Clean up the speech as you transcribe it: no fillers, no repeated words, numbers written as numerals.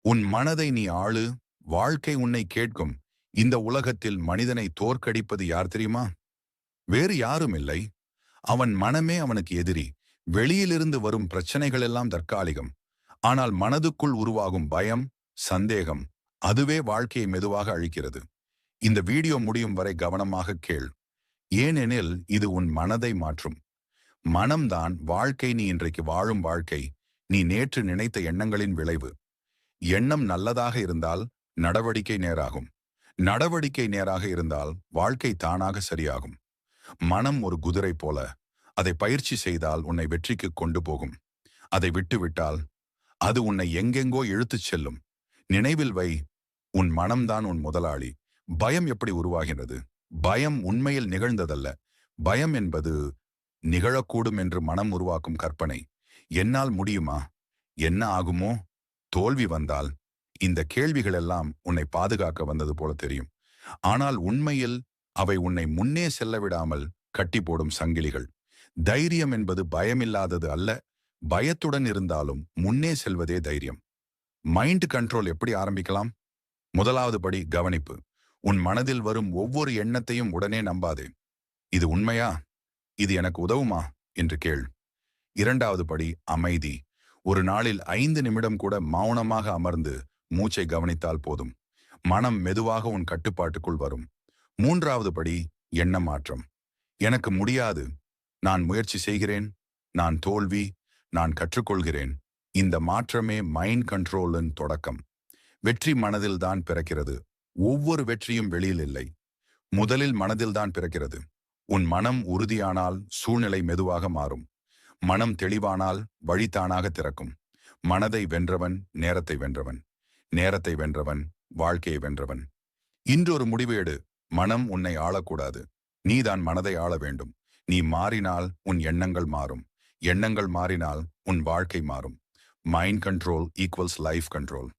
உன் மனதை நீ ஆளு, வாழ்க்கை உன்னை கேட்கும். இந்த உலகத்தில் மனிதனை தோற்கடிப்பது யார் தெரியுமா? வேறு யாரும் இல்லை. அவன் மனமே அவனுக்கு எதிரி. வெளியிலிருந்து வரும் பிரச்சனைகள் எல்லாம் தற்காலிகம். ஆனால் மனதுக்குள் உருவாகும் பயம், சந்தேகம், அதுவே வாழ்க்கையை மெதுவாக அழிக்கிறது. இந்த வீடியோ முடியும் வரை கவனமாக கேள். ஏனெனில் இது உன் மனதை மாற்றும். மனம்தான் வாழ்க்கை. நீ இன்றைக்கு வாழும் வாழ்க்கை நீ நேற்று நினைத்த எண்ணங்களின் விளைவு. எண்ணம் நல்லதாக இருந்தால் நடவடிக்கை நேராகும். நடவடிக்கை நேராக இருந்தால் வாழ்க்கை தானாக சரியாகும். மனம் ஒரு குதிரை போல. அதை பயிற்சி செய்தால் உன்னை வெற்றிக்கு கொண்டு போகும். அதை விட்டுவிட்டால் அது உன்னை எங்கெங்கோ இழுத்துச் செல்லும். நினைவில் வை, உன் மனம்தான் உன் முதலாளி. பயம் எப்படி உருவாகின்றது? பயம் உண்மையில் நிகழ்ந்ததல்ல. பயம் என்பது நிகழக்கூடும் என்று மனம் உருவாக்கும் கற்பனை. என்னால் முடியுமா? என்ன ஆகுமோ? தோல்வி வந்தால்? இந்த கேள்விகள் எல்லாம் உன்னை பாதுகாக்க வந்தது போல தெரியும். ஆனால் உண்மையில் அவை உன்னை முன்னே செல்ல விடாமல் கட்டி போடும் சங்கிலிகள். தைரியம் என்பது பயமில்லாதது அல்ல. பயத்துடன் இருந்தாலும் முன்னே செல்வதே தைரியம். மைண்ட் கண்ட்ரோல் எப்படி ஆரம்பிக்கலாம்? முதலாவது படி கவனிப்பு. உன் மனதில் வரும் ஒவ்வொரு எண்ணத்தையும் உடனே நம்பாதே. இது உண்மையா? இது எனக்கு உதவுமா என்று கேள். இரண்டாவது படி அமைதி. ஒரு நாளில் 5 நிமிடம் கூட மௌனமாக அமர்ந்து மூச்சை கவனித்தால் போதும். மனம் மெதுவாக உன் கட்டுப்பாட்டுக்குள் வரும். மூன்றாவது படி எண்ண மாற்றம். எனக்கு முடியாது, நான் முயற்சி செய்கிறேன், நான் தோல்வி, நான் கற்றுக்கொள்கிறேன். இந்த மாற்றமே மைண்ட் கண்ட்ரோலின் தொடக்கம். வெற்றி மனதில்தான் பிறக்கிறது. ஒவ்வொரு வெற்றியும் வெளியில் இல்லை, முதலில் மனதில்தான் பிறக்கிறது. உன் மனம் உறுதியானால் சூழ்நிலை மெதுவாக மாறும். மனம் தெளிவானால் வழி தானாக திறக்கும். மனதை வென்றவன் நேரத்தை வென்றவன். நேரத்தை வென்றவன் வாழ்க்கையை வென்றவன். இன்றொரு முடிவு எடு. மனம் உன்னை ஆளக்கூடாது. நீதான் மனதை ஆள வேண்டும். நீ மாறினால் உன் எண்ணங்கள் மாறும். எண்ணங்கள் மாறினால் உன் வாழ்க்கை மாறும். Mind control equals life control.